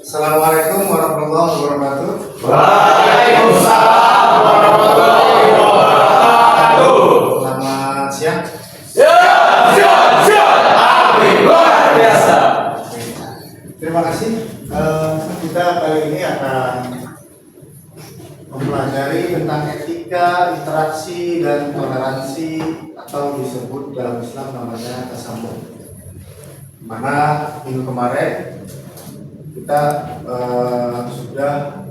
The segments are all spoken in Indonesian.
Assalamualaikum warahmatullahi wabarakatuh. Waalaikumsalam warahmatullahi wabarakatuh. Selamat siang. Siap. Amin, luar biasa. Terima kasih. Kita kali ini akan mempelajari tentang etika, interaksi, dan toleransi atau disebut dalam Islam namanya tasamuh. Mana minggu kemarin kita sudah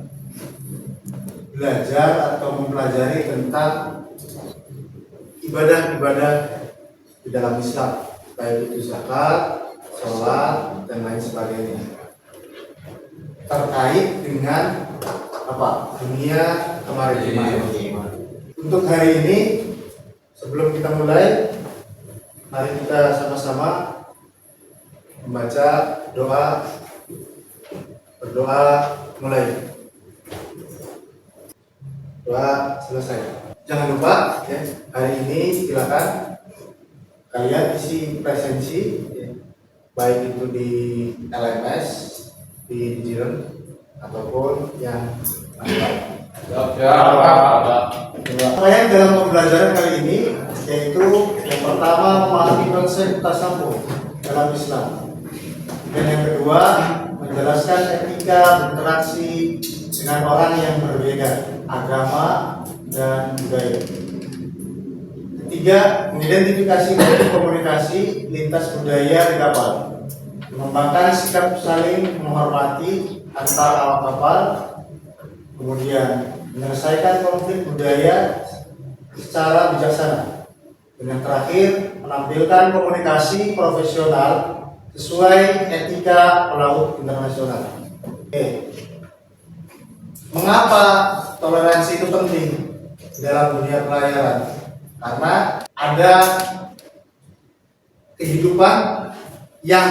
belajar atau mempelajari tentang ibadah-ibadah di dalam Islam, baik itu zakat, sholat, dan lain sebagainya, terkait dengan apa dunia kemaritiman. Untuk hari ini, sebelum kita mulai, mari kita sama-sama membaca doa, berdoa mulai. Doa selesai. Jangan lupa ya, hari ini silakan kalian isi presensi ya, baik itu di LMS, di Jiren ataupun yang lain. Rangkaian dalam pembelajaran kali ini yaitu yang pertama memahami konsep tasamuh dalam Islam, dan yang kedua menjelaskan etika berinteraksi dengan orang yang berbeda agama dan budaya. Ketiga, mengidentifikasi bentuk komunikasi lintas budaya di kapal, mengembangkan sikap saling menghormati antar awak kapal, kemudian menyelesaikan konflik budaya secara bijaksana, dan yang terakhir menampilkan komunikasi profesional sesuai etika pelaut internasional. Mengapa toleransi itu penting dalam dunia pelayaran? Karena ada kehidupan yang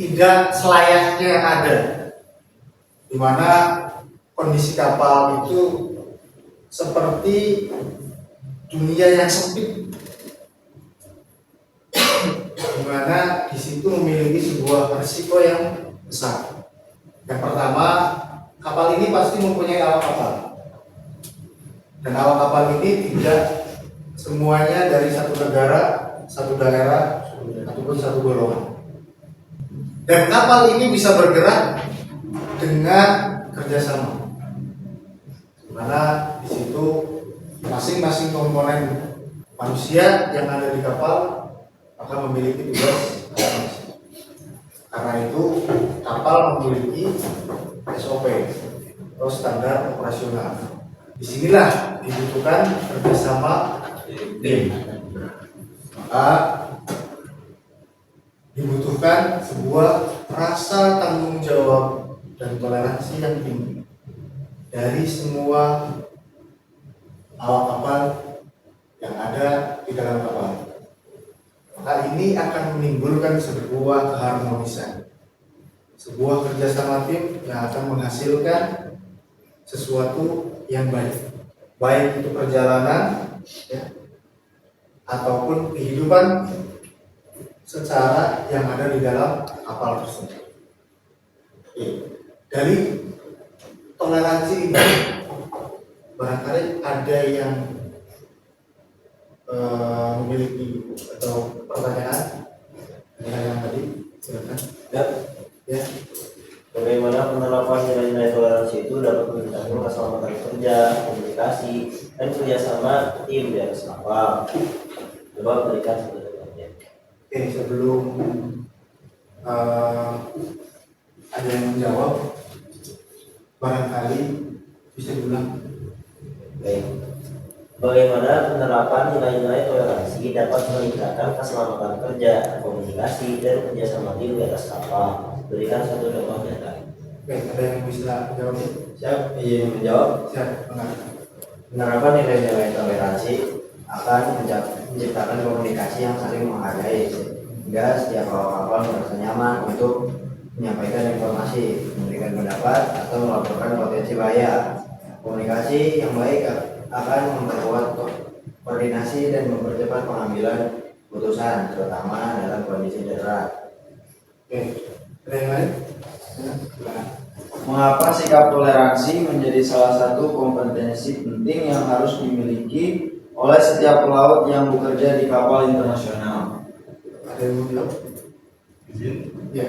tidak selayaknya ada, di mana kondisi kapal itu seperti dunia yang sempit, di mana di situ memiliki sebuah risiko yang besar. Yang pertama, kapal ini pasti mempunyai awak kapal, dan awak kapal ini tidak semuanya dari satu negara, satu daerah, ataupun satu golongan. Dan kapal ini bisa bergerak dengan kerjasama, di mana di situ masing-masing komponen manusia yang ada di kapal akan memiliki tugas masing-masing. Karena itu kapal memiliki SOP atau standar operasional. Disinilah dibutuhkan kerjasama tim. Maka dibutuhkan sebuah rasa tanggung jawab dan toleransi yang tinggi dari semua awak kapal yang ada di dalam kapal. Maka ini akan menimbulkan sebuah keharmonisan, sebuah kerjasama tim yang akan menghasilkan sesuatu yang baik itu perjalanan ya, ataupun kehidupan secara yang ada di dalam kapal tersebut. Dari toleransi ini barangkali ada yang memiliki atau pertanyaan yang tadi, silakan. Ya. Bagaimana penerapan nilai-nilai toleransi itu dapat meningkatkan keselamatan kerja, komunikasi, dan kerjasama tim di atas kapal? Coba berikan sebenarnya. Oke, sebelum ada yang menjawab, barangkali bisa diulang. Baik. Bagaimana penerapan nilai-nilai toleransi dapat meningkatkan keselamatan kerja, komunikasi, dan kerjasama tim di atas kapal? Berikan satu contoh nyata. Oke, ada yang bisa jawab? Siap, izin menjawab. Siap, Penerapan nilai-nilai toleransi akan menciptakan komunikasi yang saling menghargai, sehingga setiap awak kapal merasa nyaman untuk menyampaikan informasi, memberikan pendapat, atau melaporkan potensi bahaya. Komunikasi yang baik akan memperkuat koordinasi dan mempercepat pengambilan keputusan, terutama dalam kondisi darurat. Oke, ada yang lain? Mengapa sikap toleransi menjadi salah satu kompetensi penting yang harus dimiliki oleh setiap pelaut yang bekerja di kapal internasional? Ada yang mau jawab? Izin. Ya.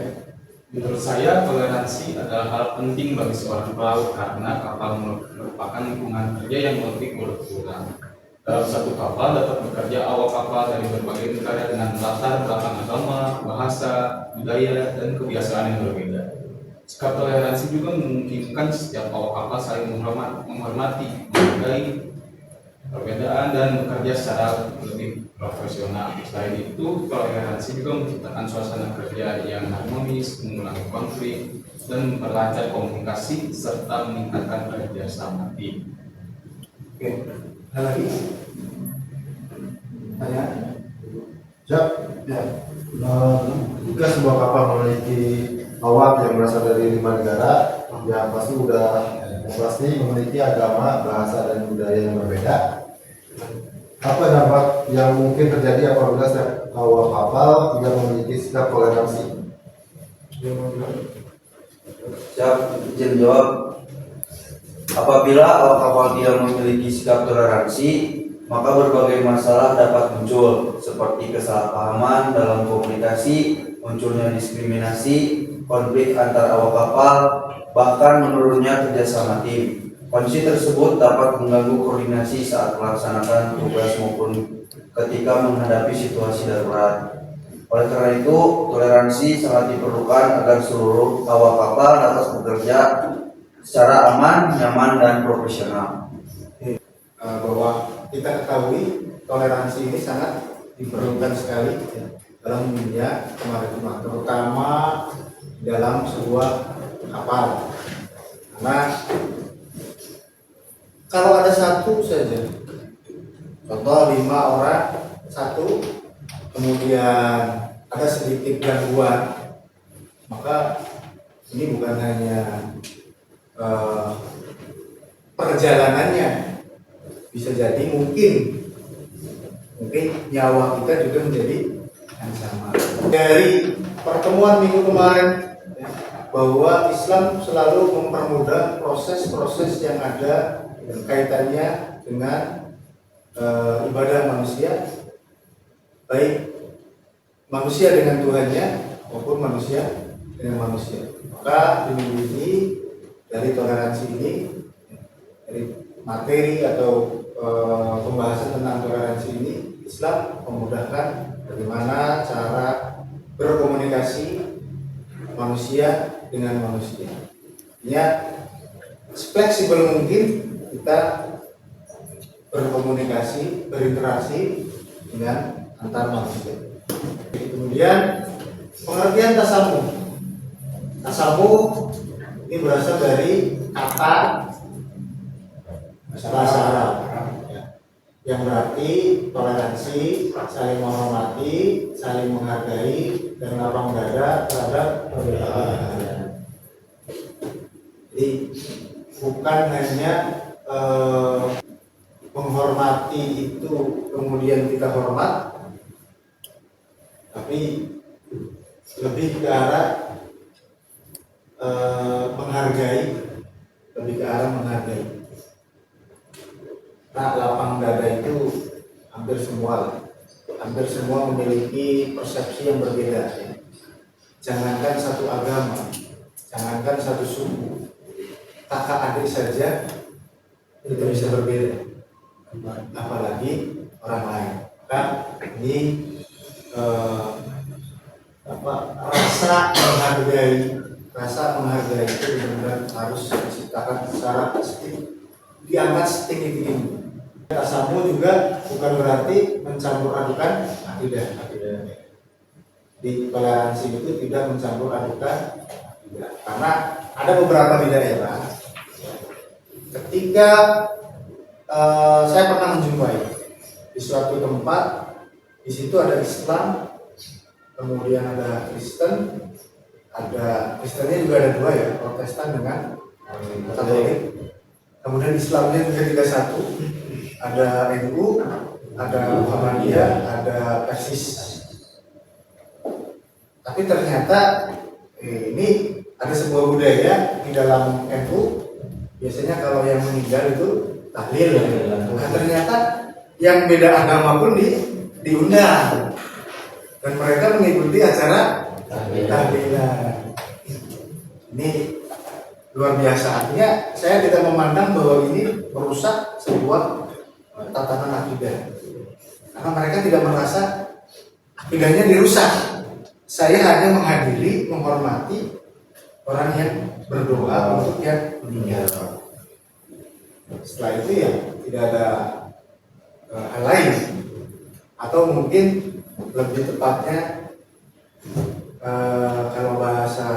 Menurut saya, toleransi adalah hal penting bagi seorang pelaut karena kapal merupakan lingkungan kerja yang lebih berkurang. Dalam satu kapal dapat bekerja awak kapal dari berbagai negara dengan latar belakang agama, bahasa, budaya, dan kebiasaan yang berbeda. Sikap toleransi juga memungkinkan setiap awak kapal saling menghormati, menghargai perbedaan dan bekerja secara lebih profesional. Selain itu, toleransi juga menciptakan suasana kerja yang harmonis, mengurangi konflik, dan memperlancar komunikasi serta meningkatkan kerjasama tim. Oke. Ada lagi? Tanya? Siap? Ya. Jika sebuah kapal memiliki awak yang berasal dari 5 negara, ya pasti memiliki agama, bahasa, dan budaya yang berbeda. Apa dampak yang mungkin terjadi apabila setiap awak kapal tidak memiliki sikap toleransi? Siap, izin jawab. Apabila awak kapal tidak memiliki sikap toleransi, maka berbagai masalah dapat muncul, seperti kesalahpahaman dalam komunikasi, munculnya diskriminasi, konflik antar awak kapal, bahkan menurunnya kerjasama tim. Kondisi tersebut dapat mengganggu koordinasi saat melaksanakan tugas maupun ketika menghadapi situasi darurat. Oleh karena itu, toleransi sangat diperlukan agar seluruh awak kapal dapat bekerja secara aman, nyaman, dan profesional. Bahwa kita ketahui toleransi ini sangat diperlukan sekali dalam dunia kemaritiman, terutama dalam sebuah kapal. Karena kalau ada satu saja, contoh 5 orang, satu, kemudian ada sedikit gangguan, maka ini bukan hanya perjalanannya, bisa jadi mungkin nyawa kita juga menjadi ancaman. Dari pertemuan minggu kemarin, bahwa Islam selalu mempermudah proses-proses yang ada kaitannya dengan ibadah manusia, baik manusia dengan Tuhannya maupun manusia dengan manusia. Maka di minggu ini, dari toleransi ini, dari materi atau pembahasan tentang toleransi ini, Islam memudahkan bagaimana cara berkomunikasi manusia dengan manusia. Ya, fleksibel mungkin kita berkomunikasi, berinteraksi dengan antar manusia. Kemudian pengertian tasamuh. Tasamuh ini berasal dari kata bahasa Arab, yang berarti toleransi, saling menghormati, saling menghargai, dan lapang dada terhadap perbedaan. Jadi bukan hanya menghormati itu kemudian kita hormat, tapi lebih ke arah menghargai, lebih ke arah menghargai. Nah, lapang dada itu hampir semua memiliki persepsi yang berbeda. Jangankan satu agama, jangankan satu suku, kakak adik saja itu bisa berbeda, apalagi orang lain. Kan ini rasa menghargai itu benar-benar harus diciptakan secara diangkat setinggi-tingginya. Tasamuh juga bukan berarti mencampur adukan akidah. Di toleransi itu tidak mencampur adukan akidah, karena ada beberapa di daerah. Ketika saya pernah menjumpai di suatu tempat, di situ ada Islam, kemudian ada Kristen, ada Kristennya juga ada 2 ya, Protestan dengan Katolik. Kemudian Islamnya juga tidak satu, ada NU, ada Muhammadiyah, ada Persis. Tapi ternyata ini ada sebuah budaya di dalam NU, biasanya kalau yang meninggal itu tahlil. Nah, ternyata yang beda agama pun diundang dan mereka mengikuti acara tahlilan. Ini luar biasa. Artinya saya tidak memandang bahwa ini merusak sebuah tatanan akidah, karena mereka tidak merasa akidahnya dirusak. Saya hanya menghadiri, menghormati orang yang berdoa untuk yang meninggal. Setelah itu ya tidak ada hal lain, atau mungkin lebih tepatnya kalau bahasa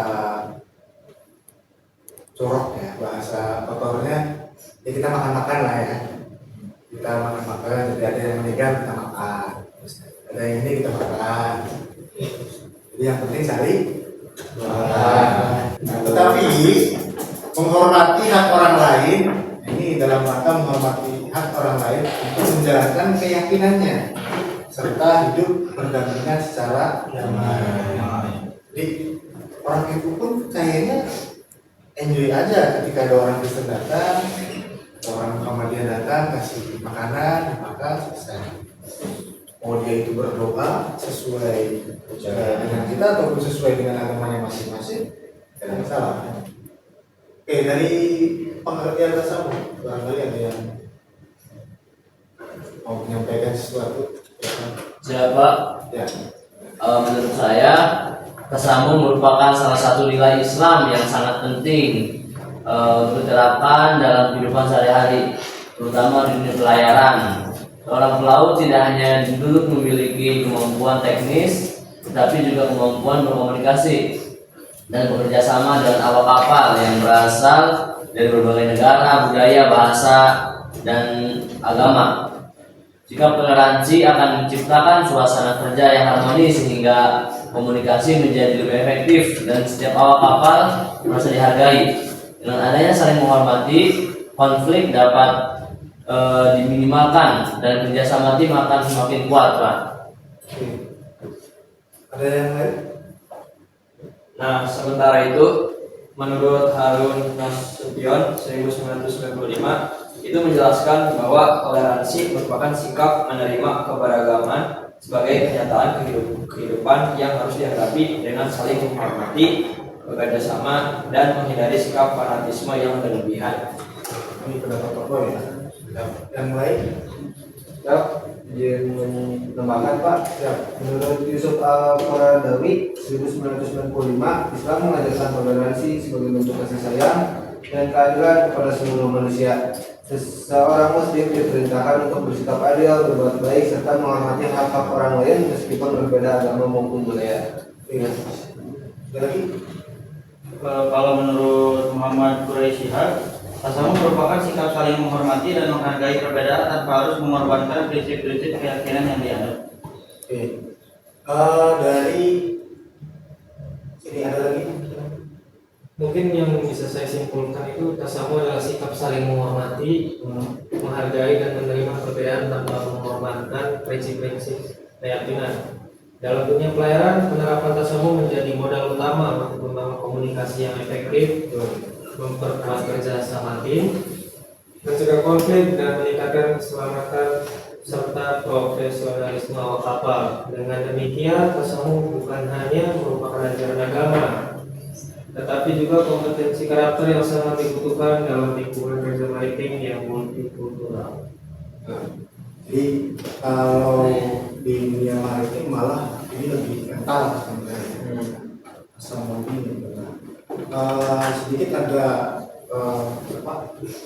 corok ya, bahasa kotornya ya kita makan-makan lah ya, kita makan-makan. Jadi ada yang meninggal kita makan, ada yang ini kita makan. Jadi yang penting saling tetapi menghormati hak orang lain ini dalam rangka menghormati hak orang lain untuk menjalankan keyakinannya serta hidup berdampingan secara damai. Jadi orang itu pun kayaknya enjoy aja ketika ada orang Kristen datang, orang Muhammadiyah datang kasih makanan, makan, selesai. Mau dia itu berdoa sesuai dengan kita ataupun sesuai dengan agamanya masing-masing, tidak ada masalah. Oke, dari pengertian tasawuf, barangkali ada yang mau menyampaikan sesuatu? Siapa? Ya. Menurut saya, tasawuf merupakan salah satu nilai Islam yang sangat penting untuk diterapkan dalam kehidupan sehari-hari, terutama di dunia pelayaran. Seorang pelaut tidak hanya dituntut memiliki kemampuan teknis, tetapi juga kemampuan berkomunikasi dan bekerja sama dengan awak kapal yang berasal dari berbagai negara, budaya, bahasa, dan agama. Sikap toleransi akan menciptakan suasana kerja yang harmonis sehingga komunikasi menjadi lebih efektif dan setiap awak kapal merasa dihargai. Dengan adanya saling menghormati, konflik dapat diminimalkan dan kerjasama tim akan semakin kuat, Pak. Ada yang lain? Nah, sementara itu, menurut Harun Nasution 1995, itu menjelaskan bahwa toleransi merupakan sikap menerima keberagaman sebagai kenyataan kehidupan yang harus dihadapi dengan saling menghormati, bekerja sama, dan menghindari sikap fanatisme yang berlebihan. Ini pendapat tokoh ya. Yang lain? Ya, izin menambahkan Pak. Ya. Menurut Yusuf Al-Qaradawi 1995, Islam mengajarkan toleransi sebagai bentuk kasih sayang dan keadilan kepada seluruh manusia. Seseorang Muslim diperintahkan untuk bersikap adil, berbuat baik, serta menghormati hak-hak orang lain meskipun berbeda agama maupun budaya. Iya. Ada lagi? Kalau menurut Muhammad Quraisy Shihab, tasawuf merupakan sikap saling menghormati dan menghargai perbedaan tanpa harus mengorbankan prinsip-prinsip keyakinan yang dianut. Oke. Dari sini ada lagi? Mungkin yang bisa saya simpulkan itu tasawuf adalah sikap saling menghormati, menghargai dan menerima perbedaan tanpa mengorbankan prinsip-prinsip keyakinan. Dalam dunia pelayaran, penerapan tasawuf menjadi modal utama untuk membangun komunikasi yang efektif, memperkuat kerjasama tim, mencegah konflik dan meningkatkan keselamatan serta profesionalisme awak kapal. Dengan demikian, tasawuf bukan hanya merupakan ajaran agama, tetapi juga kompetensi karakter yang sangat dibutuhkan dalam lingkungan kerja maritim yang multikultural. Jadi kalau di dunia maritim malah ini lebih kental sebenarnya. Sama ini. Sedikit ada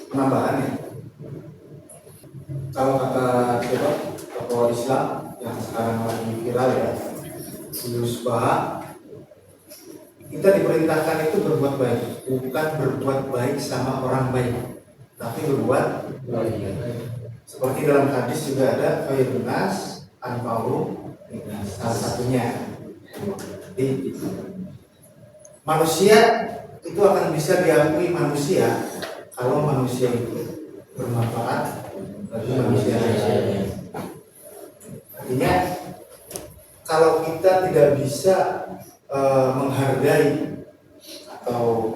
penambahan ya. Kalau kata tokoh Islam yang sekarang lagi viral ya, Yunus Baha, kita diperintahkan itu berbuat baik, bukan berbuat baik sama orang baik, tapi berbuat baik. Seperti dalam hadis juga ada khairun nas anfa'uhum linnas, salah satunya. Jadi manusia itu akan bisa diakui manusia kalau manusia itu bermanfaat bagi manusia lain. Artinya kalau kita tidak bisa menghargai atau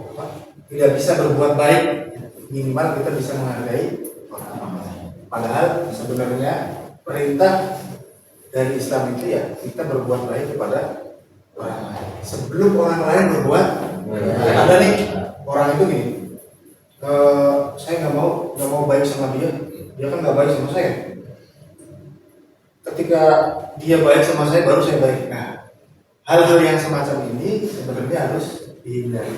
tidak bisa berbuat baik, minimal kita bisa menghargai orang lain. Padahal sebenarnya perintah dari Islam itu ya kita berbuat baik kepada orang lain sebelum orang lain berbuat. Ada nih orang itu gini, saya nggak mau baik sama dia kan nggak baik sama saya. Ketika dia baik sama saya baru saya baik. Nah, hal-hal yang semacam ini sebenarnya harus dihindari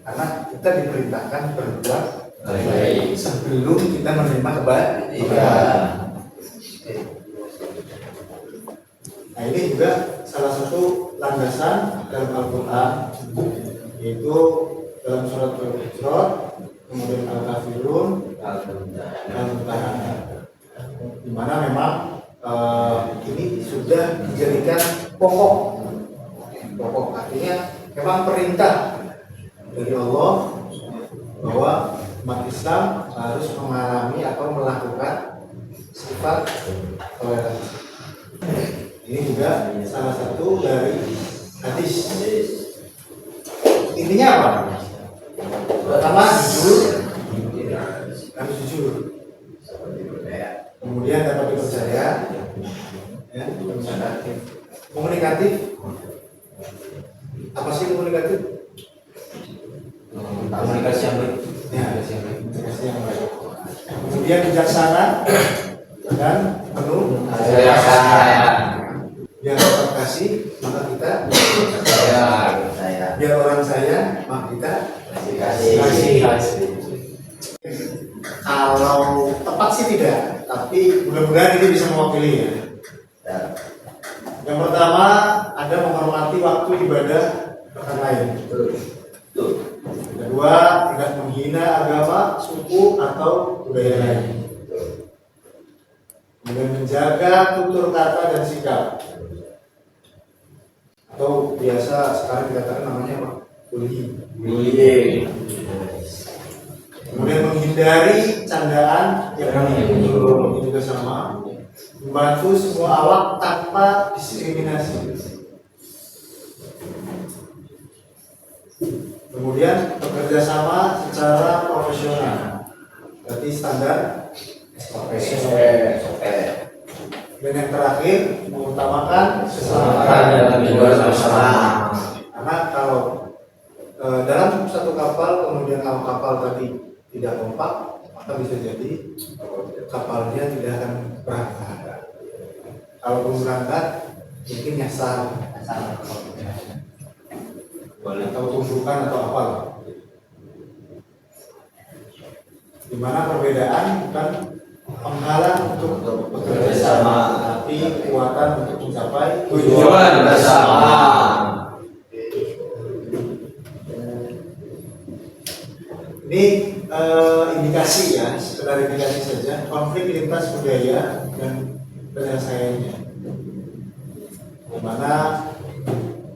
karena kita diperintahkan berbuat baik sebelum kita menerima kebaikan. Nah, ini juga salah satu landasan dalam Al-Quran, yaitu dalam surat Al-Hujurat, kemudian Al-Kafirun, Al-Mumtahanah, di mana memang ini sudah dijadikan pokok, artinya memang perintah dari Allah bahwa umat Islam harus mengalami atau melakukan sifat toleransi. Ini juga salah satu dari hadis. Intinya apa? Pertama harus jujur. Kemudian dapat dipercaya, ya, komunikatif. Apa sih komunikatif? Komunikasi yang baik. Ya, komunikasi yang baik. Kemudian bijaksana dan penuh biar orang kasih maka kita biar orang sayang maka kita kasih. Kalau tepat sih tidak, tapi mudah-mudahan ini bisa mewakili ya. Yang pertama ada menghormati waktu ibadah orang lain. Kedua, tidak menghina agama, suku atau budaya lain. Kemudian menjaga tutur kata dan sikap, atau biasa sekarang dikatakan namanya apa? Bullying. Kemudian menghindari candaan yang menyinggung, ini juga sama. Membantu semua awak tanpa diskriminasi. Kemudian bekerja sama secara profesional, berarti standar SOP. Dan yang terakhir mengutamakan keselamatan dan bersama. Karena kalau dalam satu kapal kemudian awak kapal tadi tidak kompak, maka bisa jadi kapalnya tidak akan berangkat. Kalau berangkat mungkin nyasar atau tumpukan atau apa. Di mana perbedaan bukan penghalang untuk bekerja sama, tapi kekuatan untuk mencapai tujuan bersama. Ini indikasi ya, sekedar indikasi saja konflik lintas budaya dan penyelesaiannya, di mana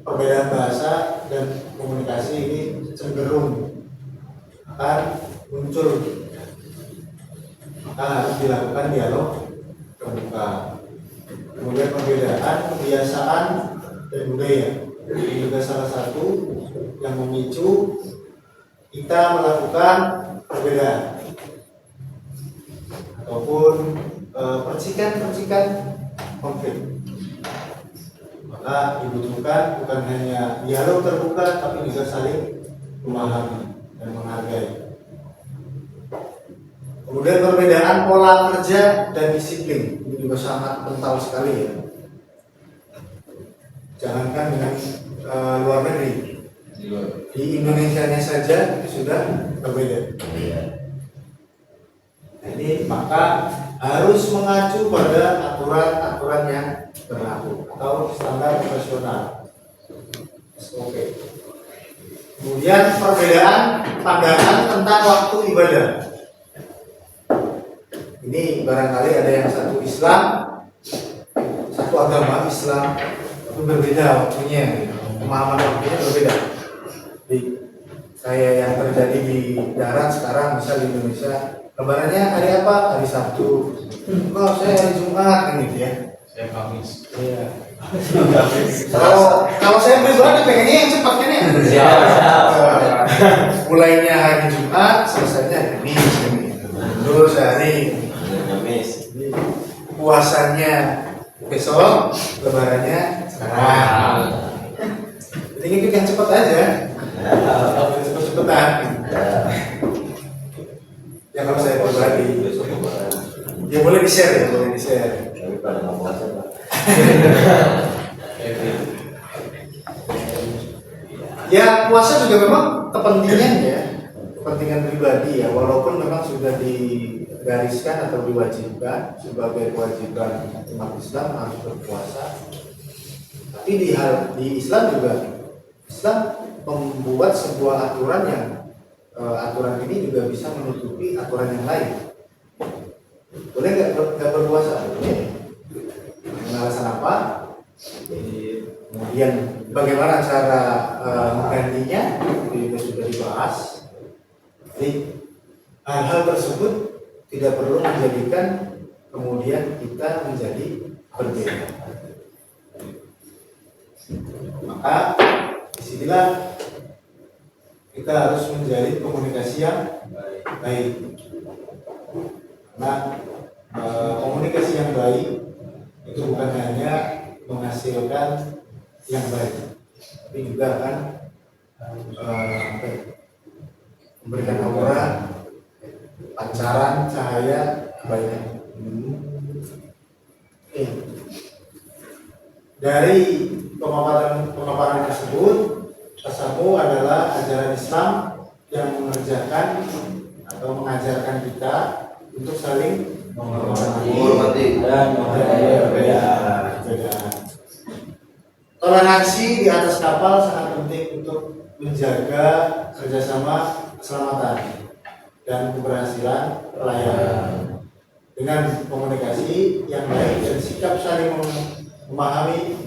perbedaan bahasa dan komunikasi ini cenderung akan muncul, maka harus dilakukan dialog terbuka. Kemudian perbedaan kebiasaan dan budaya ini juga salah satu yang memicu kita melakukan perbedaan ataupun percikan-percikan konflik. Maka dibutuhkan bukan hanya dialog terbuka, tapi juga saling memahami dan menghargai. Kemudian perbedaan pola kerja dan disiplin ini juga sangat kental sekali ya. Jangankan dengan luar negeri, di Indonesia-nya saja itu sudah berbeda. Jadi maka harus mengacu pada aturan-aturan yang berlaku atau standar profesional SOP. Kemudian perbedaan pandangan tentang waktu ibadah. Ini barangkali ada yang satu Islam, satu agama Islam, tapi berbeda waktunya, pemahaman waktunya berbeda. Jadi saya yang terjadi di darat sekarang, misal di Indonesia, lebarannya hari apa? Hari Sabtu. Oh, saya hari Jumat kan gitu ya. Saya Kamis. Iya. Kalau saya pribadi pengennya yang cepat kan ya. Mulainya hari Jumat, selesainya hari Kamis. Terus hari puasanya besok, lebarannya sekarang. Jadi ngikut yang cepat aja. Cepet-cepetan. Ya kalau saya pribadi. Ya boleh di-share ya, boleh di-share. Tapi pada nggak puasa Pak. Ya puasa juga memang kepentingan ya, kepentingan pribadi ya, walaupun memang sudah digariskan atau diwajibkan sebagai kewajiban umat Islam harus berpuasa. Tapi di Islam juga, Islam membuat sebuah aturan yang aturan ini juga bisa menutupi aturan yang lain. Boleh nggak berpuasa? Boleh. Dengan alasan apa? Kemudian bagaimana cara menggantinya? Itu sudah dibahas. Jadi hal-hal tersebut tidak perlu menjadikan kemudian kita menjadi berbeda. Maka disinilah kita harus menjalin komunikasi yang baik. Karena komunikasi yang baik itu bukan hanya menghasilkan yang baik, tapi juga akan memberikan aura pancaran cahaya kebaikan. Dari pemaparan tersebut, tasamu adalah ajaran Islam yang mengerjakan atau mengajarkan kita untuk saling menghormati dan menghargai perbedaan. Toleransi di atas kapal sangat penting untuk menjaga kerjasama keselamatan dan keberhasilan pelayaran. Dengan komunikasi yang baik dan sikap saling memahami,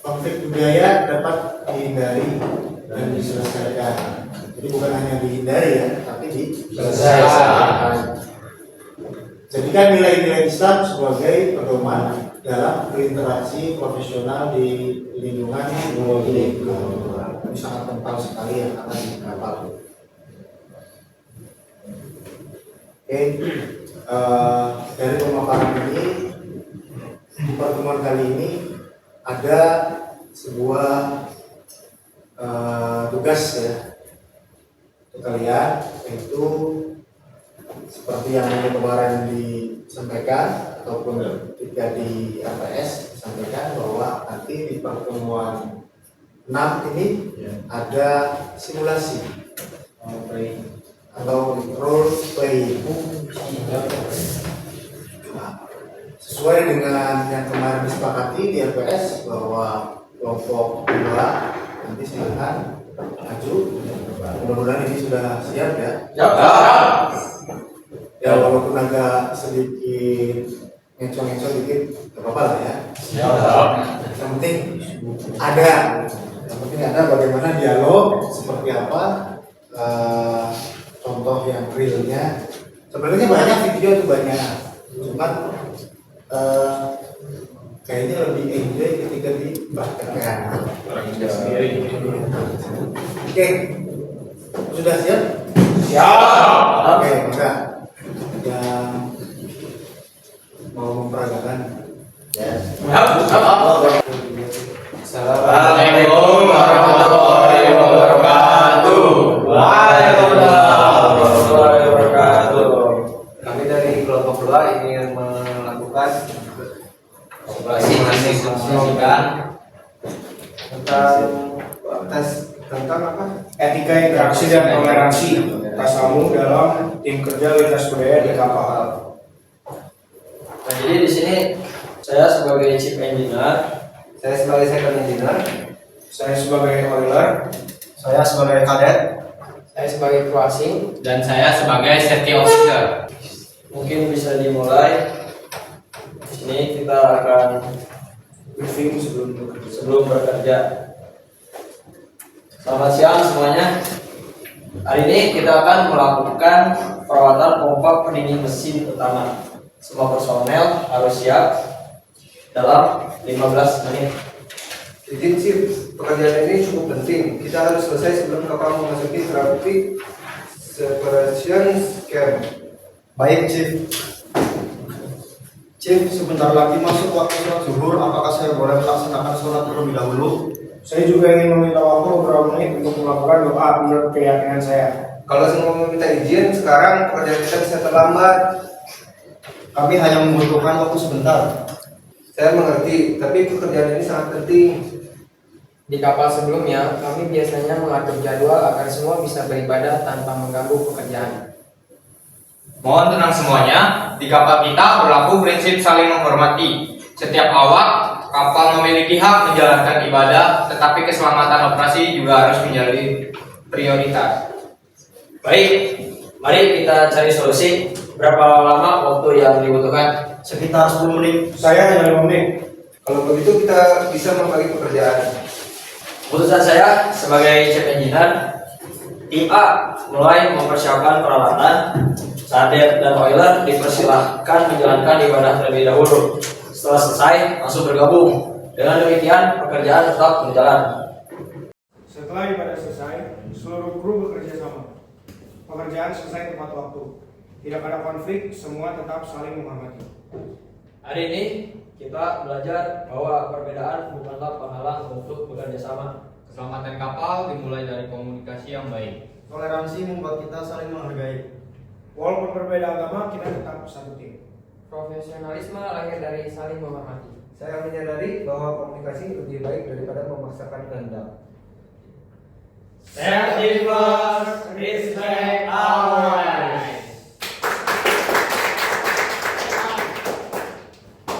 konflik budaya dapat dihindari dan diselesaikan. Jadi bukan hanya dihindari ya, tapi diselesaikan. Jadikan nilai-nilai Islam sebagai pedoman dalam berinteraksi profesional di lingkungan ini. Ini sangat kental sekali yang akan dihafal. Oke, dari pemaparan ini, di pertemuan kali ini ada sebuah tugas ya untuk kalian, yaitu seperti yang kemarin disampaikan ataupun ketika di RPS disampaikan bahwa nanti di pertemuan 6 ini ada simulasi atau role play. Sesuai dengan yang kemarin disepakati di RPS bahwa kelompok 2 nanti silakan maju. Mudah-mudahan ini sudah siap ya. Ya walaupun agak sedikit ngeco-ngeco dikit, gak apa-apa lah ya. Yang penting ada, bagaimana dialog, seperti apa, contoh yang realnya. Sebenarnya banyak video itu banyak, cuman kayaknya lebih enjoy ketika dipraktekkan. Oke, sudah siap? Siap. Oke, maka yang mau memperagakan Assalamualaikum warahmatullahi wabarakatuh. Waalaikumsalam warahmatullahi wabarakatuh. Kami dari kelompok 2 ingin melakukan operasi tentang apa? Etika interaksi dan toleransi tasamu dalam tim kerja lintas budaya di kapal. Nah, jadi di sini saya sebagai chief engineer, saya sebagai second engineer, Saya sebagai oiler, saya sebagai kadet, Saya sebagai crossing. Dan saya sebagai safety officer. mungkin bisa dimulai. Di sini kita akan briefing sebelum bekerja. Selamat siang semuanya. Hari ini kita akan melakukan perawatan pompa pendingin mesin utama. Semua personel harus siap dalam 15 menit. Izin Chief, pekerjaan ini cukup penting. Kita harus selesai sebelum kapal memasuki traffic separation camp. Baik, Chief. Chief, sebentar lagi masuk waktu sholat zuhur. Apakah saya boleh melaksanakan sholat terlebih dahulu? Saya juga ingin meminta waktu beberapa menit untuk melakukan doa menurut keyakinan saya. Kalau semua meminta izin, sekarang pekerjaan kita bisa terlambat. Kami hanya membutuhkan waktu sebentar. Saya mengerti, tapi pekerjaan ini sangat penting. Di kapal sebelumnya, kami biasanya mengatur jadwal agar semua bisa beribadah tanpa mengganggu pekerjaan. Mohon tenang semuanya, di kapal kita berlaku prinsip saling menghormati. Setiap awak kapal memiliki hak menjalankan ibadah, tetapi keselamatan operasi juga harus menjadi prioritas. Baik, mari kita cari solusi. Berapa lama waktu yang dibutuhkan? Sekitar 10 menit. Saya hanya 5 menit. Kalau begitu kita bisa membagi pekerjaan. Keputusan saya sebagai chief engineer, tim A mulai mempersiapkan peralatan. Sadet dan oiler dipersilahkan menjalankan ibadah terlebih dahulu. Setelah selesai, langsung bergabung. Dengan demikian, pekerjaan tetap berjalan. Setelah ibadah selesai, seluruh kru bekerja sama. Pekerjaan selesai tepat waktu. Tidak ada konflik, semua tetap saling menghormati. Hari ini kita belajar bahwa perbedaan bukanlah penghalang untuk bekerja sama. Keselamatan kapal dimulai dari komunikasi yang baik. Toleransi membuat kita saling menghargai. Walaupun berbeda agama, kita tetap satu tim. Profesionalisme lahir dari saling menghormati. Saya menyadari bahwa komunikasi lebih baik daripada memaksakan kehendak. Safety first, respect always.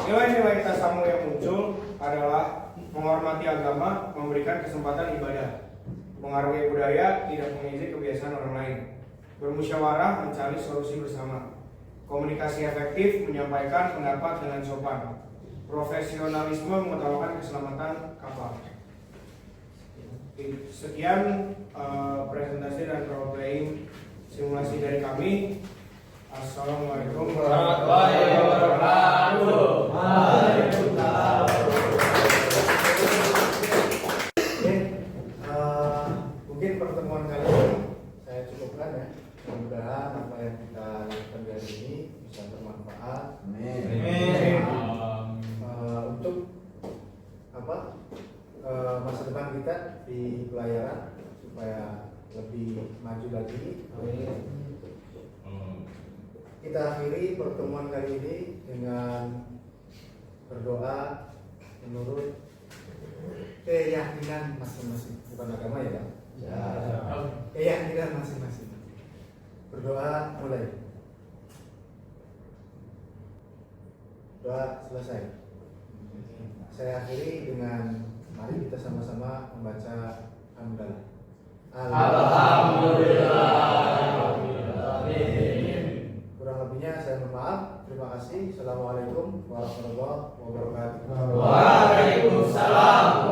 Nilai-nilai tasamu yang muncul adalah menghormati agama, memberikan kesempatan ibadah, menghargai budaya, tidak mengejek kebiasaan orang lain, bermusyawarah, mencari solusi bersama, komunikasi efektif, menyampaikan pendapat dengan sopan, profesionalisme, mengutamakan keselamatan kapal. Sekian presentasi dan role playing simulasi dari kami. Assalamualaikum warahmatullahi wabarakatuh. Oke, mungkin pertemuan kali ini saya cukupkan ya. Mudah-mudahan apa yang kita lakukan hari ini bisa bermanfaat. Amin. Untuk masa depan kita di pelayaran supaya lebih maju lagi. Kita akhiri pertemuan kali ini dengan berdoa menurut keyakinan masing-masing, bukan agama ya Pak? Ya. Keyakinan masing-masing. Berdoa mulai. Doa selesai. Saya akhiri dengan mari kita sama-sama membaca hamdalah. Kurang lebihnya saya mohon maaf. Terima kasih. Assalamualaikum warahmatullahi wabarakatuh. Waalaikumsalam.